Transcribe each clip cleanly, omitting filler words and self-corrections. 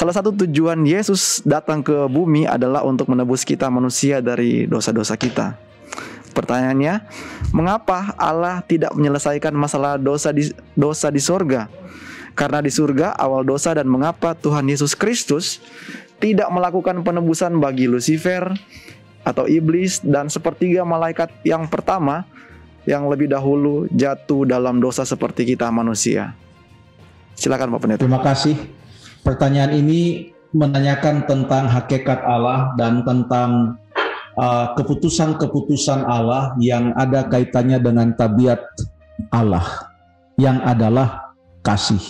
salah satu tujuan Yesus datang ke bumi adalah untuk menebus kita manusia dari dosa-dosa kita. Pertanyaannya, mengapa Allah tidak menyelesaikan masalah dosa di surga? Karena di surga awal dosa, dan mengapa Tuhan Yesus Kristus tidak melakukan penebusan bagi Lucifer atau iblis dan sepertiga malaikat yang pertama yang lebih dahulu jatuh dalam dosa seperti kita manusia? Silakan Pak Pendeta. Terima kasih. Pertanyaan ini menanyakan tentang hakikat Allah dan tentang keputusan-keputusan Allah yang ada kaitannya dengan tabiat Allah yang adalah kasih.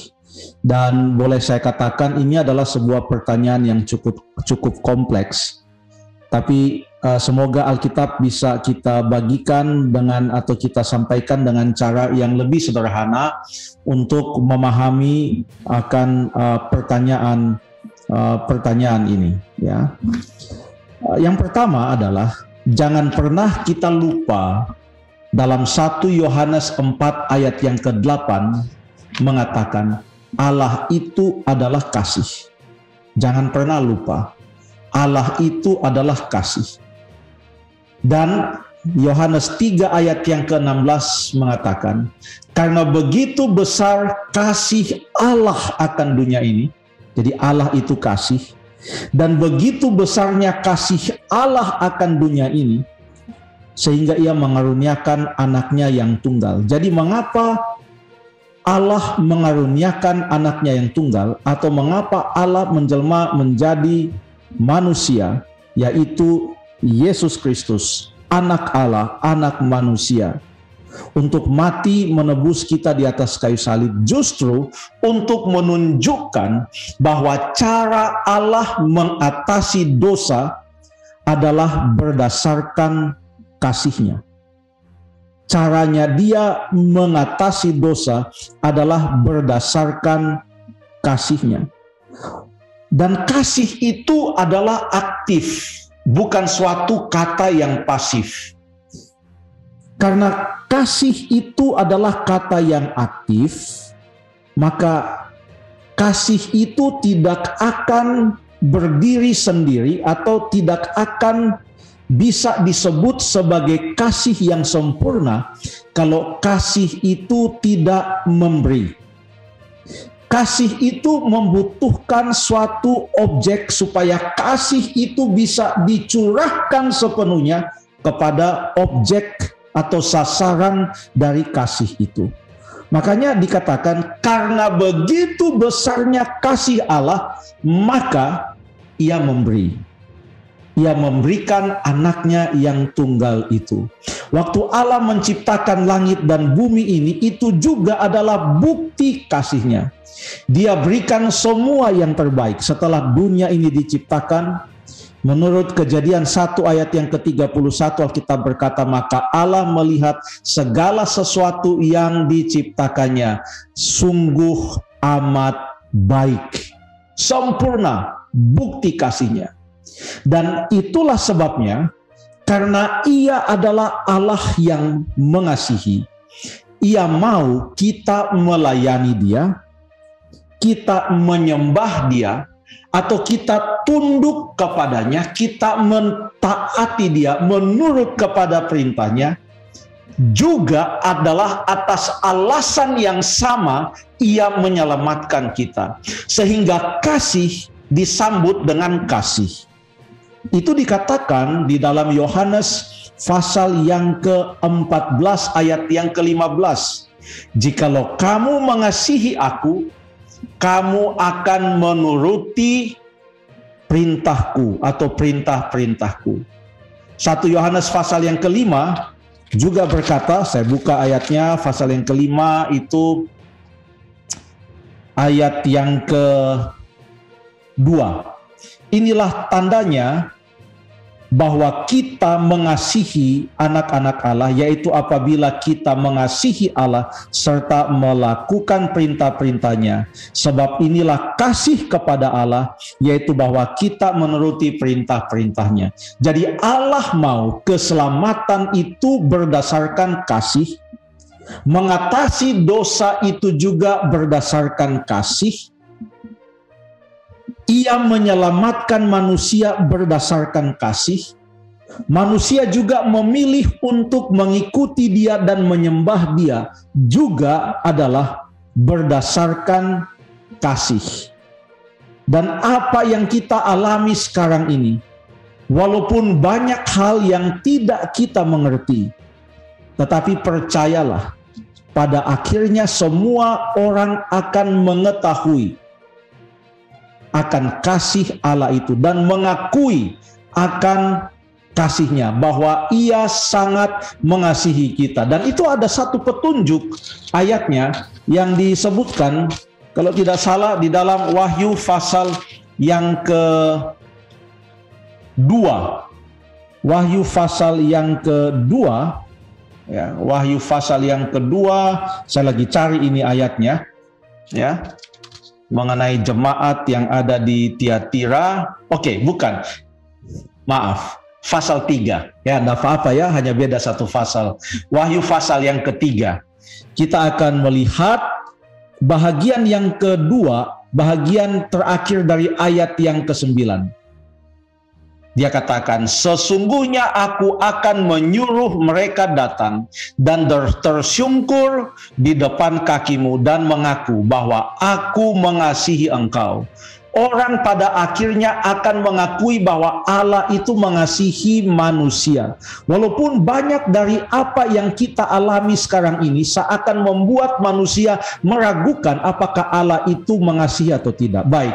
Dan boleh saya katakan ini adalah sebuah pertanyaan yang cukup kompleks. Tapi semoga Alkitab bisa kita bagikan dengan atau kita sampaikan dengan cara yang lebih sederhana untuk memahami akan pertanyaan ini, ya. Yang pertama adalah jangan pernah kita lupa dalam 1 Yohanes 4 ayat yang ke-8 mengatakan Allah itu adalah kasih. Jangan pernah lupa Allah itu adalah kasih. Dan Yohanes 3 ayat yang ke-16 mengatakan karena begitu besar kasih Allah akan dunia ini. Jadi Allah itu kasih. Dan begitu besarnya kasih Allah akan dunia ini, sehingga ia mengaruniakan anaknya yang tunggal. Jadi mengapa Allah mengaruniakan anaknya yang tunggal, atau mengapa Allah menjelma menjadi manusia, yaitu Yesus Kristus, anak Allah, anak manusia, untuk mati menebus kita di atas kayu salib, justru untuk menunjukkan bahwa cara Allah mengatasi dosa adalah berdasarkan kasih-Nya. Caranya Dia mengatasi dosa adalah berdasarkan kasih-Nya. Dan kasih itu adalah aktif, bukan suatu kata yang pasif. Karena kasih itu adalah kata yang aktif, maka kasih itu tidak akan berdiri sendiri atau tidak akan bisa disebut sebagai kasih yang sempurna kalau kasih itu tidak memberi. Kasih itu membutuhkan suatu objek supaya kasih itu bisa dicurahkan sepenuhnya kepada objek atau sasaran dari kasih itu. Makanya dikatakan karena begitu besarnya kasih Allah, maka Ia memberi. Ia memberikan anaknya yang tunggal itu. Waktu Allah menciptakan langit dan bumi ini, itu juga adalah bukti kasih-Nya. Dia berikan semua yang terbaik setelah dunia ini diciptakan. Menurut Kejadian 1 ayat yang ke-31, Alkitab berkata, maka Allah melihat segala sesuatu yang diciptakannya sungguh amat baik, sempurna, bukti kasih-Nya. Dan itulah sebabnya, karena Ia adalah Allah yang mengasihi, Ia mau kita melayani Dia, kita menyembah Dia, atau kita tunduk kepadanya, kita mentaati Dia, menurut kepada perintahnya, juga adalah atas alasan yang sama Ia menyelamatkan kita. Sehingga kasih disambut dengan kasih. Itu dikatakan di dalam Yohanes pasal yang ke-14 ayat yang ke-15. Jikalau kamu mengasihi aku, kamu akan menuruti perintahku atau perintah-perintahku. 1 Yohanes pasal yang ke-5 juga berkata, saya buka ayatnya, pasal yang ke-5 itu ayat yang ke-2. Inilah tandanya bahwa kita mengasihi anak-anak Allah, yaitu apabila kita mengasihi Allah serta melakukan perintah-perintahnya. Sebab inilah kasih kepada Allah, yaitu bahwa kita menuruti perintah-perintahnya. Jadi Allah mau keselamatan itu berdasarkan kasih, mengatasi dosa itu juga berdasarkan kasih. Ia menyelamatkan manusia berdasarkan kasih. Manusia juga memilih untuk mengikuti Dia dan menyembah Dia juga adalah berdasarkan kasih. Dan apa yang kita alami sekarang ini, walaupun banyak hal yang tidak kita mengerti, tetapi percayalah, pada akhirnya semua orang akan mengetahui akan kasih Allah itu dan mengakui akan kasih-Nya, bahwa Ia sangat mengasihi kita. Dan itu ada satu petunjuk ayatnya yang disebutkan, kalau tidak salah, di dalam Wahyu pasal yang kedua. Wahyu pasal yang kedua, ya, Wahyu pasal yang kedua, saya lagi cari ini ayatnya, ya, mengenai jemaat yang ada di Tiatira. Oke, bukan, maaf, pasal 3, ya, enggak apa-apa ya, hanya beda satu pasal. Wahyu pasal yang ketiga, kita akan melihat bahagian yang kedua, bahagian terakhir dari ayat yang ke-9. Dia katakan, sesungguhnya aku akan menyuruh mereka datang dan tersungkur di depan kakimu dan mengaku bahwa aku mengasihi engkau. Orang pada akhirnya akan mengakui bahwa Allah itu mengasihi manusia. Walaupun banyak dari apa yang kita alami sekarang ini seakan membuat manusia meragukan apakah Allah itu mengasihi atau tidak. Baik.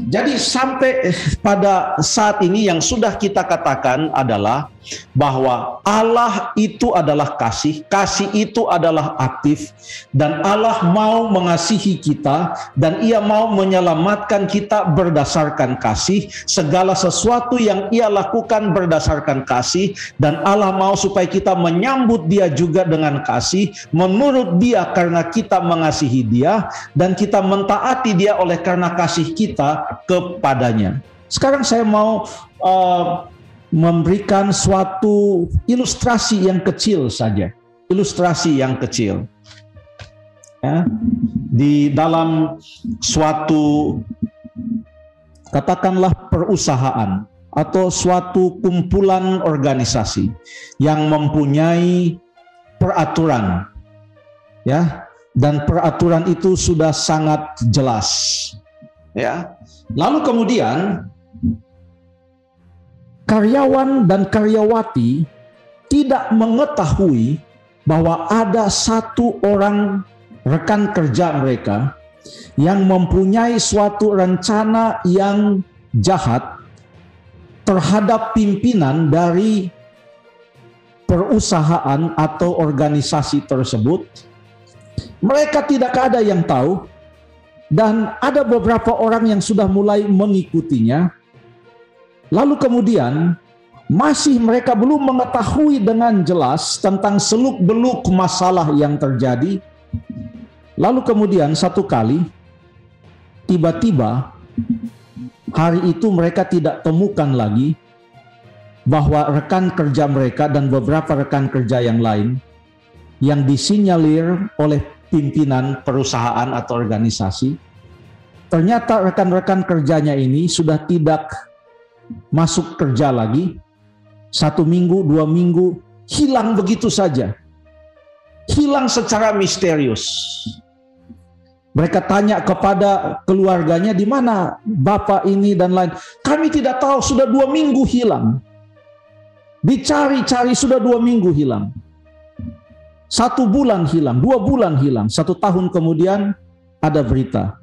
Jadi sampai pada saat ini yang sudah kita katakan adalah bahwa Allah itu adalah kasih, kasih itu adalah aktif, dan Allah mau mengasihi kita, dan Ia mau menyelamatkan kita berdasarkan kasih. Segala sesuatu yang Ia lakukan berdasarkan kasih, dan Allah mau supaya kita menyambut Dia juga dengan kasih, menurut Dia karena kita mengasihi Dia, dan kita mentaati Dia oleh karena kasih kita kepadanya. Sekarang saya mau memberikan suatu ilustrasi yang kecil saja. Ilustrasi yang kecil. Ya, di dalam suatu, katakanlah, perusahaan atau suatu kumpulan organisasi yang mempunyai peraturan, ya, dan peraturan itu sudah sangat jelas, ya. Lalu kemudian karyawan dan karyawati tidak mengetahui bahwa ada satu orang rekan kerja mereka yang mempunyai suatu rencana yang jahat terhadap pimpinan dari perusahaan atau organisasi tersebut. Mereka tidak ada yang tahu, dan ada beberapa orang yang sudah mulai mengikutinya. Lalu kemudian masih mereka belum mengetahui dengan jelas tentang seluk-beluk masalah yang terjadi. Lalu kemudian satu kali, tiba-tiba hari itu mereka tidak temukan lagi bahwa rekan kerja mereka dan beberapa rekan kerja yang lain yang disinyalir oleh pimpinan perusahaan atau organisasi, ternyata rekan-rekan kerjanya ini sudah tidak masuk kerja lagi. 1 minggu, 2 minggu, hilang begitu saja. Hilang secara misterius. Mereka tanya kepada keluarganya, di mana bapak ini dan lain. Kami tidak tahu, sudah 2 minggu hilang. Dicari-cari sudah 2 minggu hilang. 1 bulan hilang, 2 bulan hilang, 1 tahun kemudian ada berita.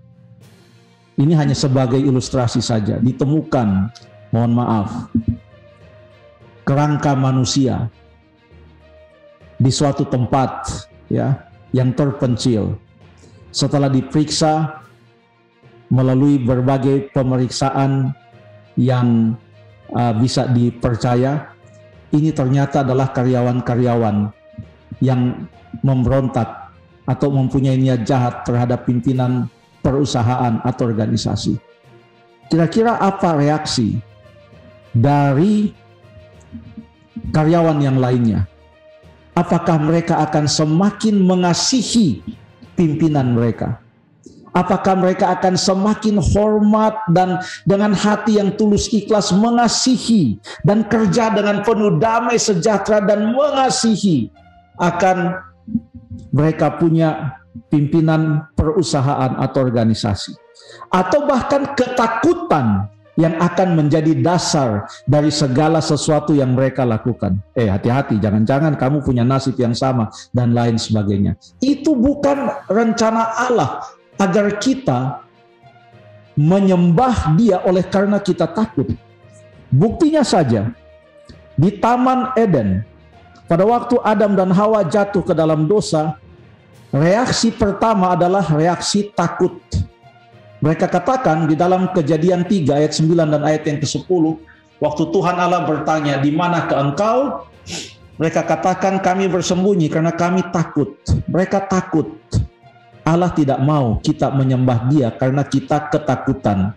Ini hanya sebagai ilustrasi saja. Ditemukan, mohon maaf, kerangka manusia di suatu tempat, ya, yang terpencil. Setelah diperiksa melalui berbagai pemeriksaan yang bisa dipercaya, ini ternyata adalah karyawan-karyawan yang memberontak atau mempunyai niat jahat terhadap pimpinan perusahaan atau organisasi. Kira-kira apa reaksi dari karyawan yang lainnya? Apakah mereka akan semakin mengasihi pimpinan mereka? Apakah mereka akan semakin hormat dan dengan hati yang tulus ikhlas mengasihi dan kerja dengan penuh damai sejahtera dan mengasihi, akan mereka punya pimpinan perusahaan atau organisasi, atau bahkan ketakutan yang akan menjadi dasar dari segala sesuatu yang mereka lakukan. Hati-hati, jangan-jangan kamu punya nasib yang sama dan lain sebagainya. Itu bukan rencana Allah agar kita menyembah Dia oleh karena kita takut. Buktinya saja, di Taman Eden, pada waktu Adam dan Hawa jatuh ke dalam dosa, reaksi pertama adalah reaksi takut. Mereka katakan di dalam Kejadian 3 ayat 9 dan ayat yang ke-10, waktu Tuhan Allah bertanya, "Di manakah engkau?" Mereka katakan, "Kami bersembunyi karena kami takut." Mereka takut. Allah tidak mau kita menyembah Dia karena kita ketakutan.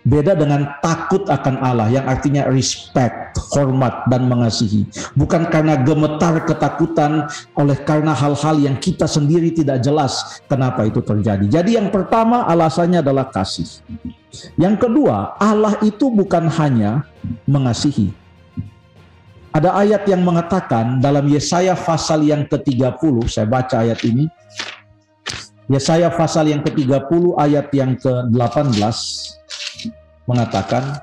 Beda dengan takut akan Allah yang artinya respect, hormat dan mengasihi. Bukan karena gemetar ketakutan oleh karena hal-hal yang kita sendiri tidak jelas kenapa itu terjadi. Jadi yang pertama alasannya adalah kasih. Yang kedua, Allah itu bukan hanya mengasihi. Ada ayat yang mengatakan dalam Yesaya pasal yang ke-30, saya baca ayat ini. Yesaya pasal yang ke-30 ayat yang ke-18 mengatakan,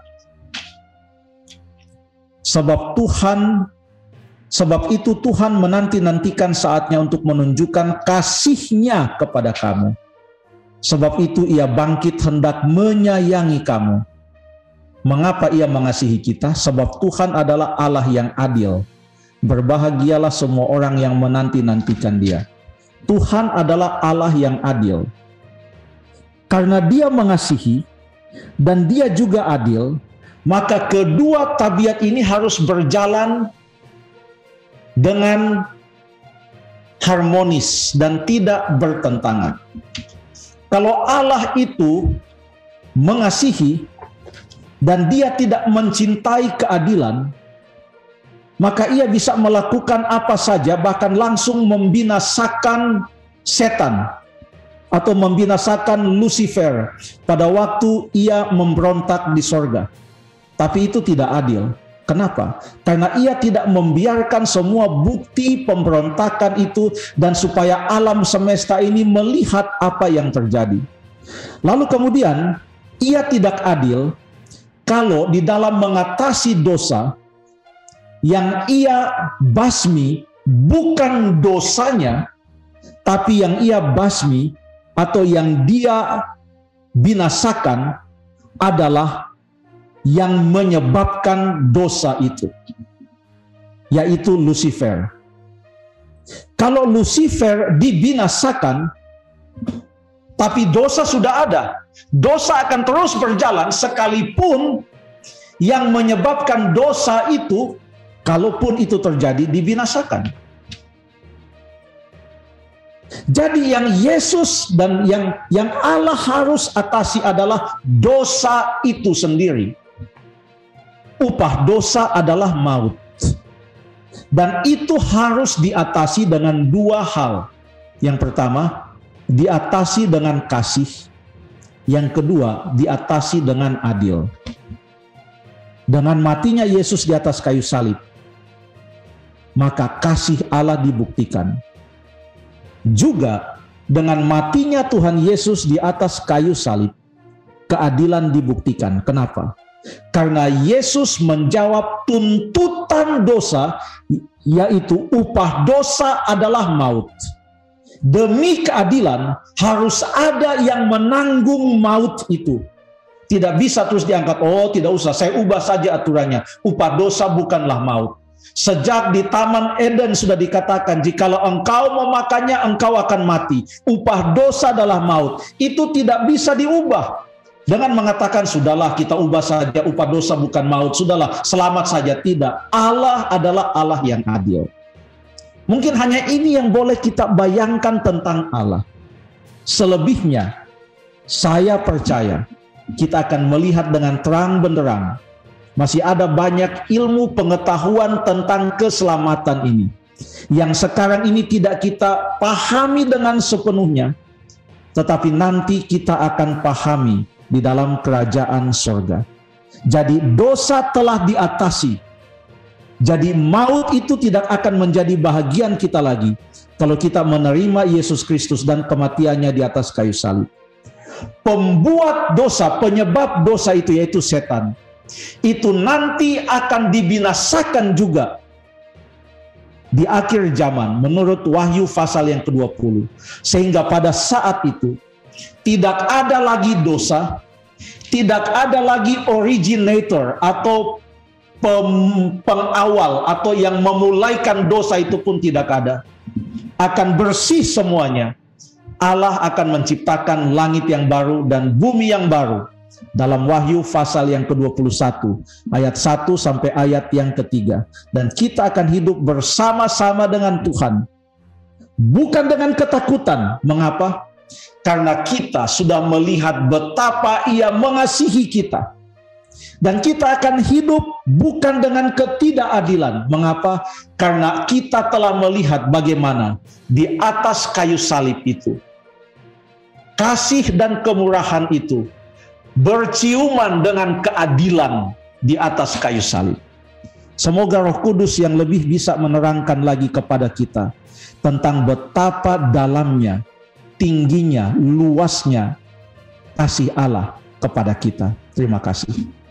sebab itu Tuhan menanti-nantikan saatnya untuk menunjukkan kasih-Nya kepada kamu. Sebab itu Ia bangkit hendak menyayangi kamu. Mengapa Ia mengasihi kita? Sebab Tuhan adalah Allah yang adil. Berbahagialah semua orang yang menanti-nantikan Dia. Tuhan adalah Allah yang adil. Karena Dia mengasihi dan Dia juga adil, maka kedua tabiat ini harus berjalan dengan harmonis dan tidak bertentangan. Kalau Allah itu mengasihi dan Dia tidak mencintai keadilan, maka Ia bisa melakukan apa saja, bahkan langsung membinasakan setan atau membinasakan Lucifer pada waktu ia memberontak di sorga. Tapi itu tidak adil. Kenapa? Karena Ia tidak membiarkan semua bukti pemberontakan itu dan supaya alam semesta ini melihat apa yang terjadi. Lalu kemudian Ia tidak adil kalau di dalam mengatasi dosa yang Ia basmi bukan dosanya, tapi yang Ia basmi atau yang Dia binasakan adalah yang menyebabkan dosa itu, yaitu Lucifer. Kalau Lucifer dibinasakan, tapi dosa sudah ada, dosa akan terus berjalan sekalipun yang menyebabkan dosa itu, kalaupun itu terjadi, dibinasakan. Jadi yang Yesus dan yang Allah harus atasi adalah dosa itu sendiri. Upah dosa adalah maut. Dan itu harus diatasi dengan dua hal. Yang pertama, diatasi dengan kasih. Yang kedua, diatasi dengan adil. Dengan matinya Yesus di atas kayu salib, maka kasih Allah dibuktikan. Juga dengan matinya Tuhan Yesus di atas kayu salib, keadilan dibuktikan. Kenapa? Karena Yesus menjawab tuntutan dosa, yaitu upah dosa adalah maut. Demi keadilan harus ada yang menanggung maut itu. Tidak bisa terus diangkat, oh tidak usah, saya ubah saja aturannya. Upah dosa bukanlah maut. Sejak di Taman Eden sudah dikatakan, jikalau engkau memakannya, engkau akan mati. Upah dosa adalah maut. Itu tidak bisa diubah dengan mengatakan, sudahlah kita ubah saja, upah dosa bukan maut, sudahlah selamat saja. Tidak, Allah adalah Allah yang adil. Mungkin hanya ini yang boleh kita bayangkan tentang Allah. Selebihnya, saya percaya kita akan melihat dengan terang benderang. Masih ada banyak ilmu pengetahuan tentang keselamatan ini yang sekarang ini tidak kita pahami dengan sepenuhnya. tetapi nanti kita akan pahami di dalam kerajaan sorga. Jadi dosa telah diatasi. Jadi maut itu tidak akan menjadi bahagian kita lagi kalau kita menerima Yesus Kristus dan kematiannya di atas kayu salib. Pembuat dosa, penyebab dosa itu yaitu setan, itu nanti akan dibinasakan juga di akhir zaman menurut Wahyu pasal yang ke-20. Sehingga pada saat itu tidak ada lagi dosa, tidak ada lagi originator atau pengawal atau yang memulaikan dosa, itu pun tidak ada. Akan bersih semuanya. Allah akan menciptakan langit yang baru dan bumi yang baru. Dalam Wahyu pasal yang ke-21 ayat 1 sampai ayat yang ke-3. Dan kita akan hidup bersama-sama dengan Tuhan, bukan dengan ketakutan. Mengapa? Karena kita sudah melihat betapa Ia mengasihi kita. Dan kita akan hidup bukan dengan ketidakadilan. Mengapa? Karena kita telah melihat bagaimana di atas kayu salib itu kasih dan kemurahan itu berciuman dengan keadilan di atas kayu salib. Semoga Roh Kudus yang lebih bisa menerangkan lagi kepada kita tentang betapa dalamnya, tingginya, luasnya kasih Allah kepada kita. Terima kasih.